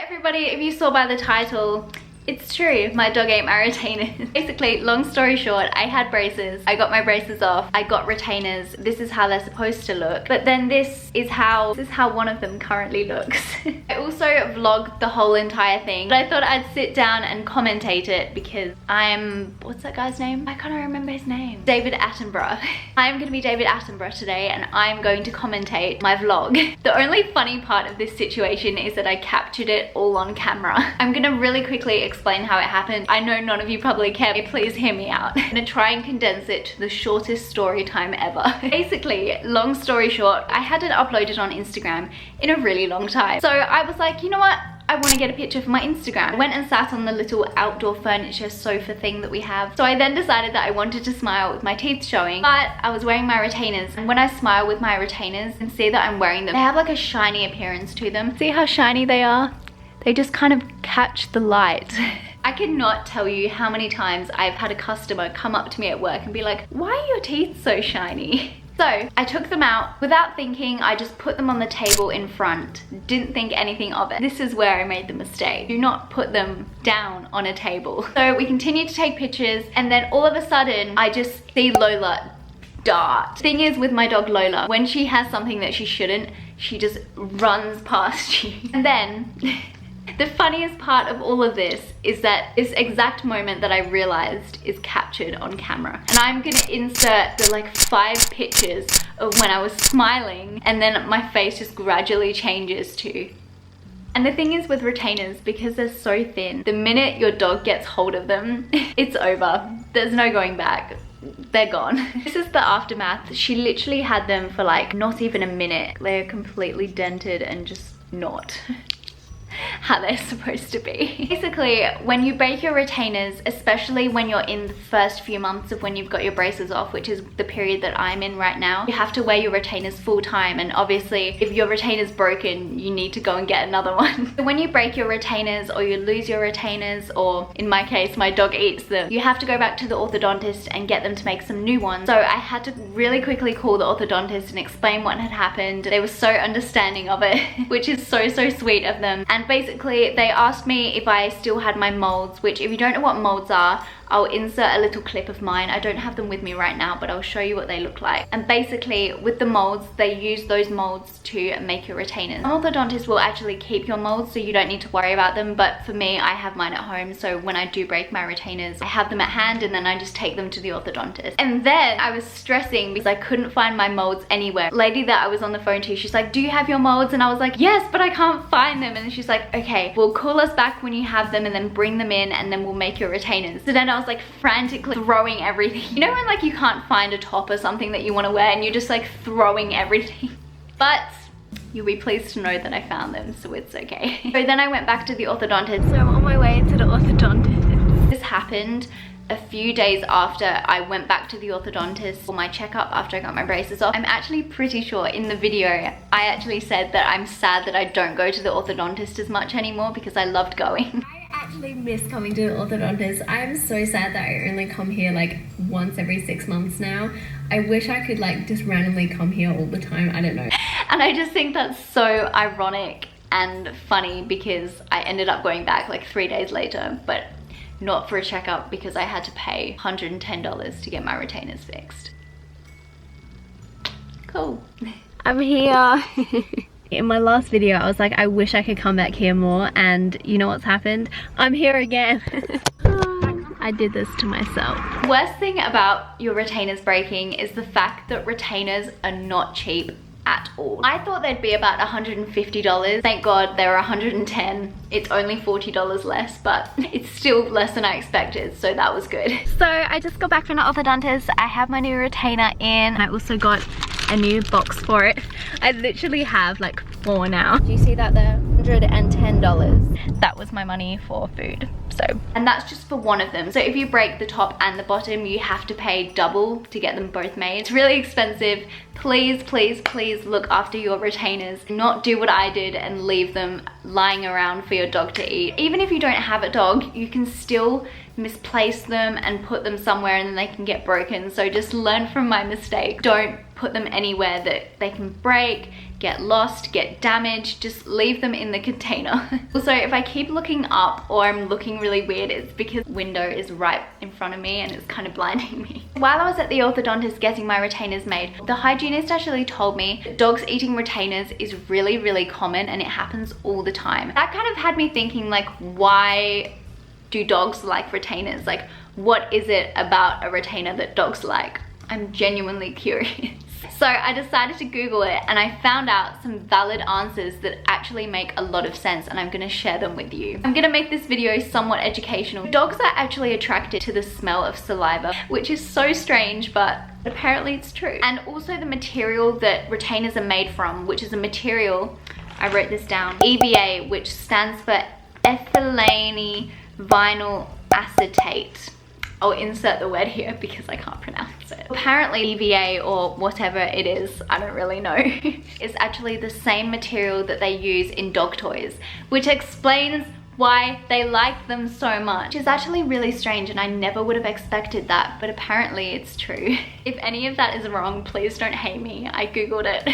everybody, if you saw by the title, it's true, my dog ate my retainers. Basically, long story short, I had braces. I got my braces off. I got retainers. This is how they're supposed to look. But then this is how one of them currently looks. I also vlogged the whole entire thing, but I thought I'd sit down and commentate it because what's that guy's name? I can't remember his name. David Attenborough. I'm gonna be David Attenborough today and I'm going to commentate my vlog. The only funny part of this situation is that I captured it all on camera. I'm gonna really quickly explain how it happened. I know none of you probably care, but please hear me out. I'm gonna try and condense it to the shortest story time ever. Basically, long story short, I hadn't uploaded on Instagram in a really long time. So I was like, you know what? I want to get a picture for my Instagram. I went and sat on the little outdoor furniture sofa thing that we have. So I then decided that I wanted to smile with my teeth showing, but I was wearing my retainers. And when I smile with my retainers and see that I'm wearing them, they have like a shiny appearance to them. See how shiny they are? They just kind of catch the light. I cannot tell you how many times I've had a customer come up to me at work and be like, why are your teeth so shiny? So I took them out without thinking. I just put them on the table in front. Didn't think anything of it. This is where I made the mistake. Do not put them down on a table. So we continued to take pictures and then all of a sudden I just see Lola dart. Thing is with my dog Lola, when she has something that she shouldn't, she just runs past you. And then the funniest part of all of this is that this exact moment that I realized is captured on camera. And I'm gonna insert the like 5 pictures of when I was smiling and then my face just gradually changes to. And the thing is with retainers, because they're so thin, the minute your dog gets hold of them, it's over. There's no going back. They're gone. This is the aftermath. She literally had them for like not even a minute. They're completely dented and just not how they're supposed to be. Basically, when you break your retainers, especially when you're in the first few months of when you've got your braces off, which is the period that I'm in right now, you have to wear your retainers full time, and obviously if your retainer's broken, you need to go and get another one. So when you break your retainers or you lose your retainers, or in my case, my dog eats them, you have to go back to the orthodontist and get them to make some new ones. So I had to really quickly call the orthodontist and explain what had happened. They were so understanding of it, which is so sweet of them. And basically they asked me if I still had my molds, which if you don't know what molds are, I'll insert a little clip of mine. I don't have them with me right now, but I'll show you what they look like. And basically with the molds, they use those molds to make your retainers. Some orthodontists will actually keep your molds so you don't need to worry about them, but for me, I have mine at home, so when I do break my retainers, I have them at hand and then I just take them to the orthodontist. And then I was stressing because I couldn't find my molds anywhere. Lady that I was on the phone to, she's like, do you have your molds? And I was like, yes, but I can't find them. And she's like, okay, well call us back when you have them and then bring them in and then we'll make your retainers. So then I was like frantically throwing everything. You know when like you can't find a top or something that you want to wear and you're just like throwing everything? But you'll be pleased to know that I found them, so it's okay. So then I went back to the orthodontist. So I'm on my way to the orthodontist. This happened a few days after I went back to the orthodontist for my checkup after I got my braces off. I'm actually pretty sure in the video I actually said that I'm sad that I don't go to the orthodontist as much anymore because I loved going. I actually miss coming to the orthodontist. I'm so sad that I only come here like once every 6 months now. I wish I could like just randomly come here all the time. I don't know. And I just think that's so ironic and funny because I ended up going back like 3 days later, but not for a checkup because I had to pay $110 to get my retainers fixed. Cool. I'm here. In my last video, I was like, I wish I could come back here more, and you know what's happened? I'm here again. I did this to myself. Worst thing about your retainers breaking is the fact that retainers are not cheap at all. I thought they'd be about $150. Thank God they were $110. It's only $40 less, but it's still less than I expected, so that was good. So I just got back from the orthodontist. I have my new retainer in. I also got a new box for it. I literally have like 4 now. Do you see that there? $110. That was my money for food. So, and that's just for one of them. So if you break the top and the bottom, you have to pay double to get them both made. It's really expensive. Please, please, please look after your retainers. Do not do what I did and leave them lying around for your dog to eat. Even if you don't have a dog, you can still misplace them and put them somewhere and then they can get broken. So just learn from my mistake. Don't put them anywhere that they can break. get lost, get damaged, just leave them in the container. Also, if I keep looking up or I'm looking really weird, it's because the window is right in front of me and it's kind of blinding me. While I was at the orthodontist getting my retainers made, the hygienist actually told me that dogs eating retainers is really, really common and it happens all the time. That kind of had me thinking, like, why do dogs like retainers? Like, what is it about a retainer that dogs like? I'm genuinely curious. So I decided to Google it and I found out some valid answers that actually make a lot of sense, and I'm gonna share them with you. I'm gonna make this video somewhat educational. Dogs are actually attracted to the smell of saliva, which is so strange, but apparently it's true. And also the material that retainers are made from, which is a material, I wrote this down, EVA, which stands for ethylene vinyl acetate. I'll insert the word here because I can't pronounce it. Apparently EVA, or whatever it is, I don't really know, is actually the same material that they use in dog toys, which explains why they like them so much. Which is actually really strange, and I never would have expected that, but apparently it's true. If any of that is wrong, please don't hate me. I Googled it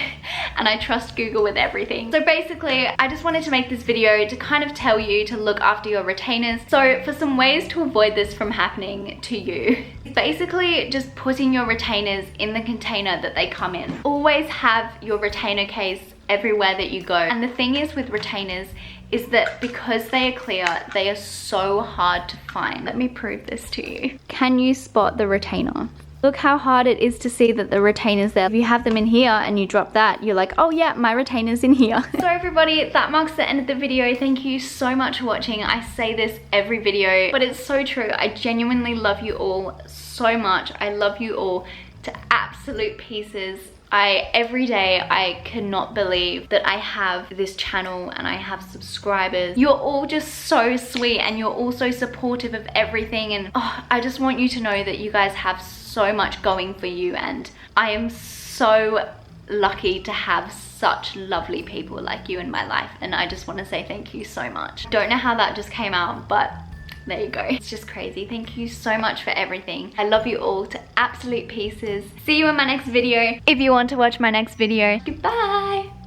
and I trust Google with everything. So basically, I just wanted to make this video to kind of tell you to look after your retainers. So for some ways to avoid this from happening to you, basically just putting your retainers in the container that they come in. Always have your retainer case everywhere that you go. And the thing is with retainers is that because they are clear, they are so hard to find. Let me prove this to you. Can you spot the retainer? Look how hard it is to see that the retainer's there. If you have them in here and you drop that, you're like, oh yeah, my retainer's in here. So everybody, that marks the end of the video. Thank you so much for watching. I say this every video, but it's so true. I genuinely love you all so much. I love you all to absolute pieces. Every day, I cannot believe that I have this channel and I have subscribers. You're all just so sweet and you're all so supportive of everything, and I just want you to know that you guys have so much going for you, and I am so lucky to have such lovely people like you in my life, and I just want to say thank you so much. Don't know how that just came out, but there you go. It's just crazy. Thank you so much for everything. I love you all to absolute pieces. See you in my next video. If you want to watch my next video, goodbye.